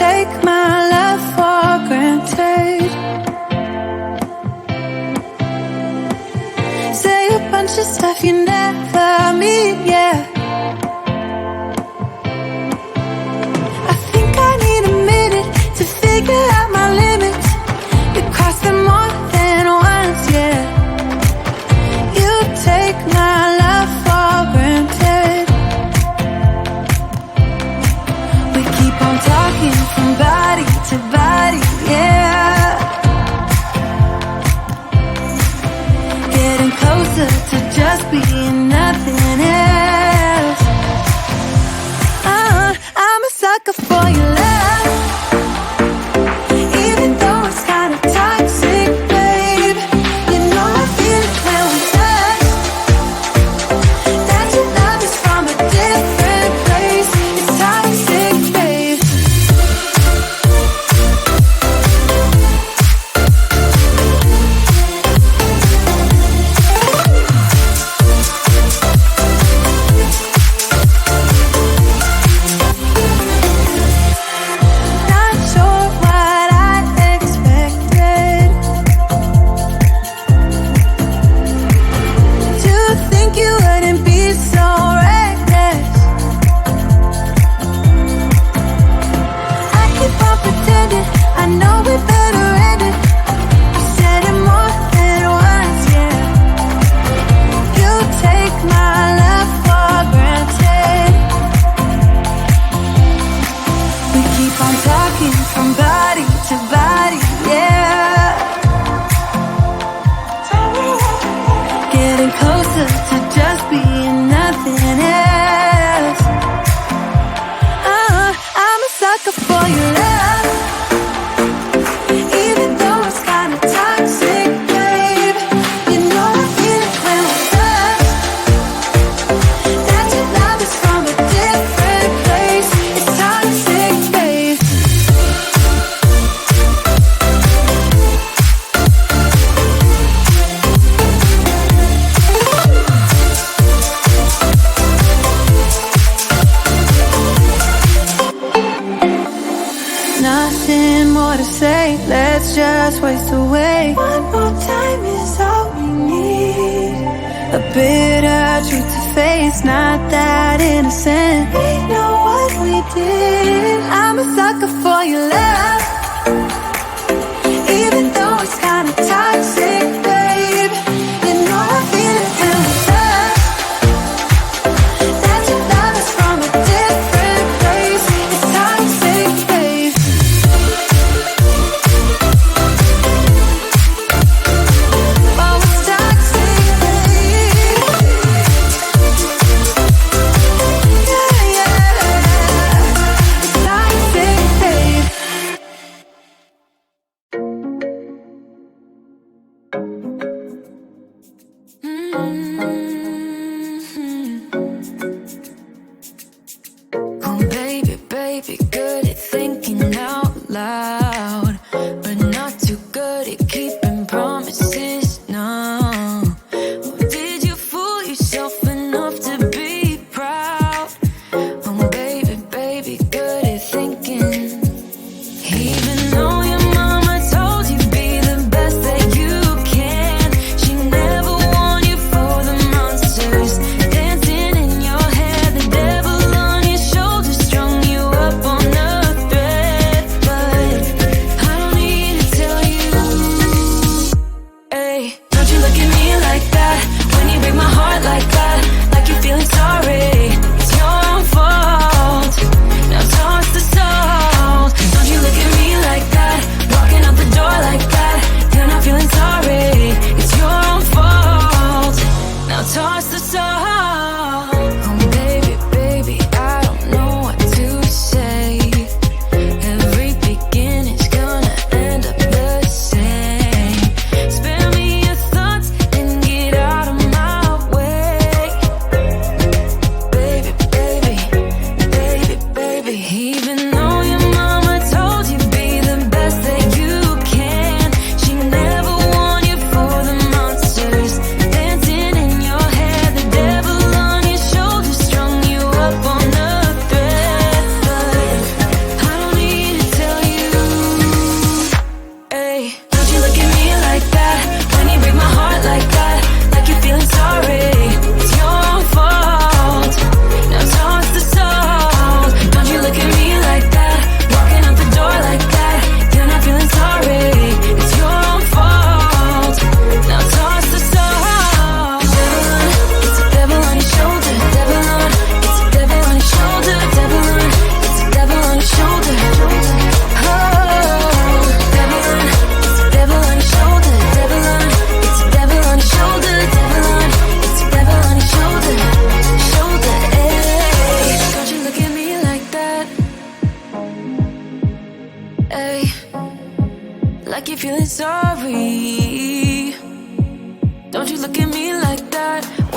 take my love for granted. Say a bunch of stuff you never mean, yeah. I think I need a minute to figure out my limits. You cross them more than once, yeah. You take my love for granted. We keep on talking from body to body, yeah. Getting closer to just being nothing else. I'm a sucker for your love, even though it's kinda toxic, babe. You know I feel it when we touch, that your love is from a different place. It's toxic, babe. Not sure what I expected. To think you wouldn't be so reckless. I keep on pretending I know we better end it. I said it more than once, yeah. You take my love for granted. We keep on talking from body to body, yeah. Getting closer to just being nothing else. I'm a sucker for your love, even though it's kinda toxic, babe. You know I feel it when we touch, that your love is from a different place. It's toxic, babe. Nothing more to say, let's just waste away. One more time is all we need. A bitter truth to face, not that innocent. We know what we did. I'm a sucker for your love, even though it's kinda toxic, babe. You know I feel it when we touch, that your love is from a different place. It's toxic, babe. Oh, it's toxic, babe. Yeah, yeah. It's toxic, babe.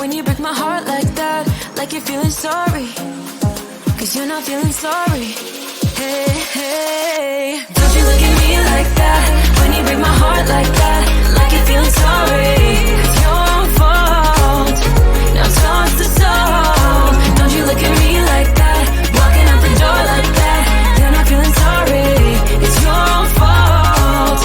when you break my heart like that, like you're feeling sorry, 'cause you're not feeling sorry. Hey, hey, don't you look at me like that, when you break my heart like that, like you're feeling sorry. It's your fault, now toss the soul. Don't you look at me like that, walking out the door like that, you're not feeling sorry. It's your fault,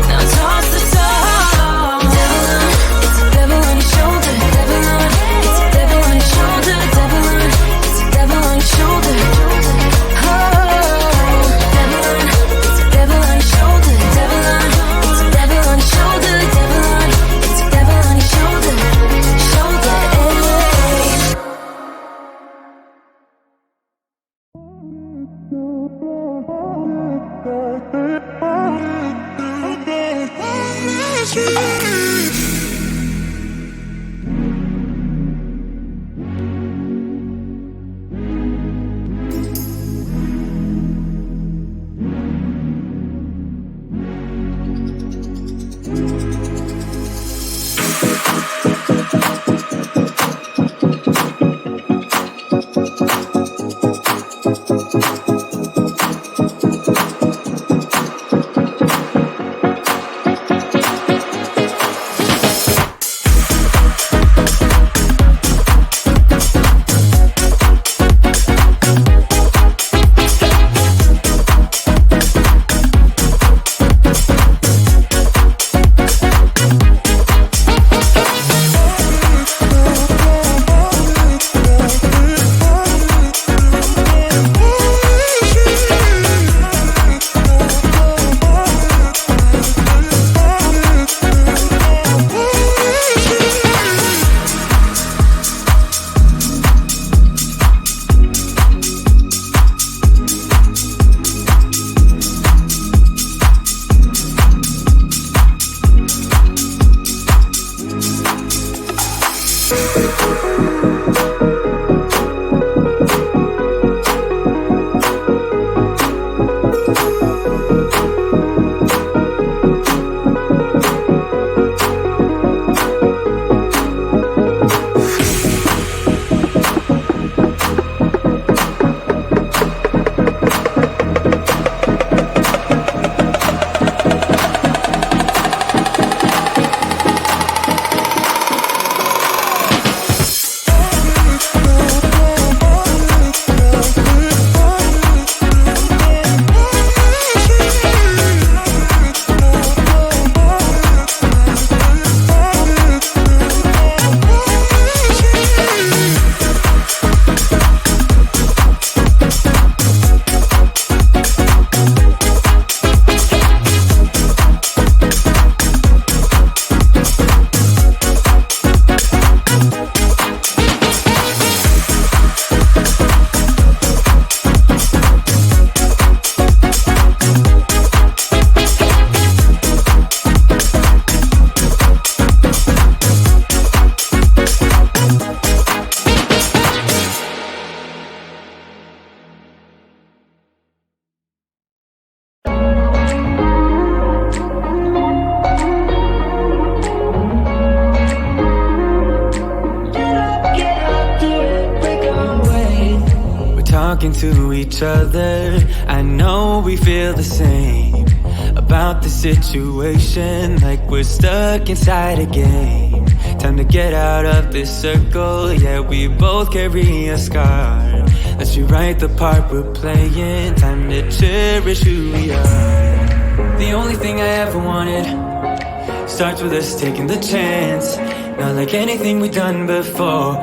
now toss the soul. Devil on, it's a devil on your shoulder. Devil on, it's a devil on your shoulder. Devil on, it's a devil on your shoulder. To each other, I know we feel the same about the situation, like we're stuck inside a game. Time to get out of this circle, yeah, we both carry a scar. Let's rewrite the part we're playing, time to cherish who we are. The only thing I ever wanted starts with us taking the chance, not like anything we've done before,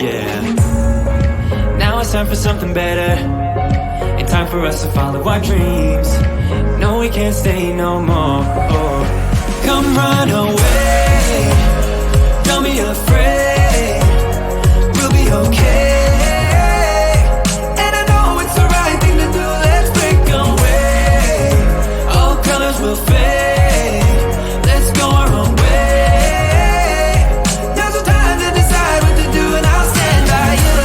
yeah. Now it's time for something better, and time for us to follow our dreams. No, we can't stay no more. Come run away, don't be afraid, we'll be okay. And I know it's the right thing to do, let's break away. All colors will fade, let's go our own way. Now's the time to decide what to do, and I'll stand by you.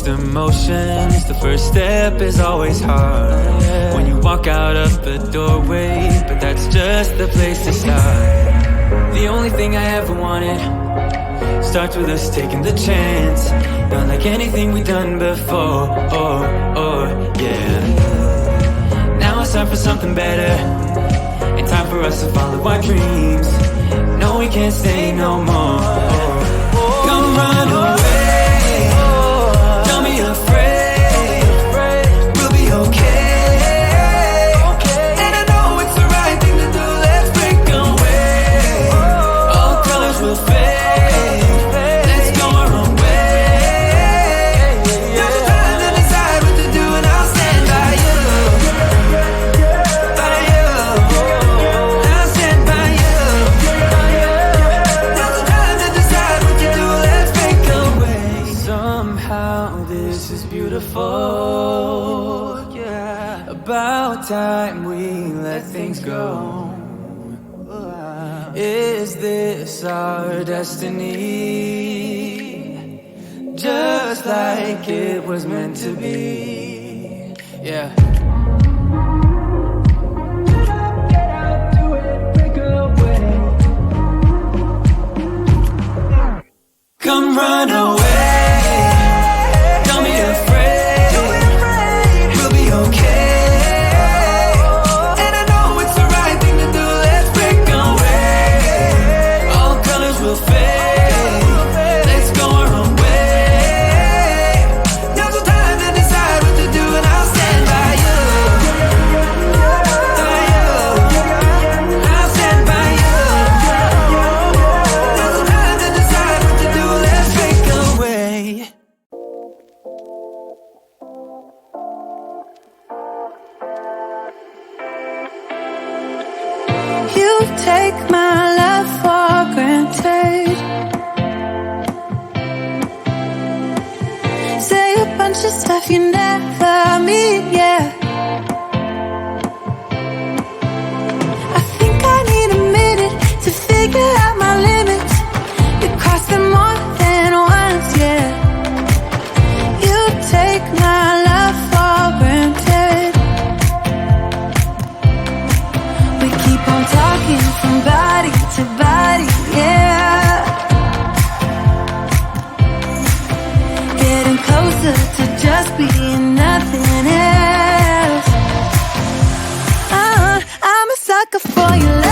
mixed emotions. The first step is always hard when you walk out of the doorway, but that's just the place to start. The only thing I ever wanted starts with us taking the chance. Not like anything we've done before. Yeah. Now it's time for something better, and time for us to follow our dreams. No, we can't stay no more. Come run away. Don't be afraid. We'll be okay. And I know it's the right thing to do. Let's break away. All colors will fade. Let's go our own way. Now's the time to decide what to do, and I'll stand by you. By you. I'll stand by you. Now's the time to decide what to do. Let's break away. Somehow this is beautiful. Yeah. About time we let things go. Is this our destiny? Just like it was meant to be. Yeah. Come run away. Don't be afraid. We'll be okay. And I know it's the right thing to do. Let's break away. All colors will fade. Let's go our own way. Now's the time to decide what to do, and I'll stand by you. By you. I'll stand by you. Now's the time to decide what to do. Let's break away. You take my love for granted. Say a bunch of stuff you never mean, yeah. I think I need a minute to figure out my limits. You cross them more than once, yeah. You take my love for granted. We keep on talking from body to body, yeah. Getting closer to just being nothing else. I'm a sucker for your love.